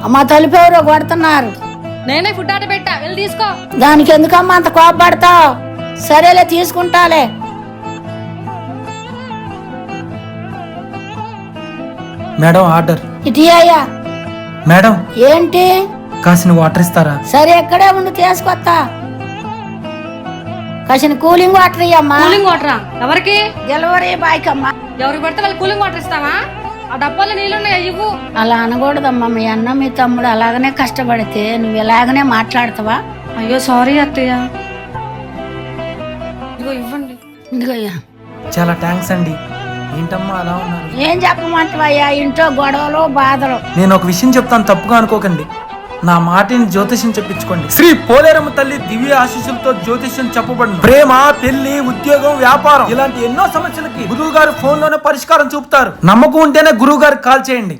అమ్మ తలుపు ఎవరో కొడుతున్నారు. నేనే ఫుడ్ ఆర్డర్ పెట్టా, వెళ్ళి తీసుకో. దానికి ఎందుకమ్మా అంత కోపపడతావు? సరేలే తీసుకుంటాలే. Madam order. ఇటీ అయ్యా. మేడం ఏంటి? కాసిన వాటర్ ఇస్తారా? సరే ఎక్కడే ఉండి తీసుకొస్తా. కాసిన కూలింగ్ వాటర్ ఇయ్యమ్మా. కూలింగ్ వాటరా? ఎవరికి? డెలివరీ బాయ్ కమ్మా. ఎవరికి పడితే వాళ్ళు కూలింగ్ వాటర్ ఇస్తావా? ఆ డబ్బాలో నీళ్ళున్నాయా? ఇవ్వు. అలా అనకూడదమ్మా. మీ అన్న మీ తమ్ముడు అలాగనే కష్టపడితే నువ్వు ఇలాగనే మాట్లాడతావా? అయ్యో సారీ అత్తయ్య. ఇదిగో ఇవ్వండి. ఇదిగోయ్యా. చాలా థ్యాంక్స్ అండి. ఏంటమ్మా అలా ఉన్నారు? ఏం చెప్పమంటావయ్యా, ఇంట్లో గొడవలు బాధలు. నేను ఒక విషయం చెప్తాను, తప్పుగా అనుకోకండి. నా మాటిని జ్యోతిష్యం చెప్పించుకోండి. శ్రీ పోలేరమ్మ తల్లి దివ్య ఆశీస్సులతో జ్యోతిష్యం చెప్పబడింది. ప్రేమ, పెళ్లి, ఉద్యోగం, వ్యాపారం ఇలాంటి ఎన్నో సమస్యలకి గురువు గారు ఫోన్ లోనే పరిష్కారం చూపుతారు. నమ్మకం ఉంటేనే గురువు గారికి కాల్ చేయండి.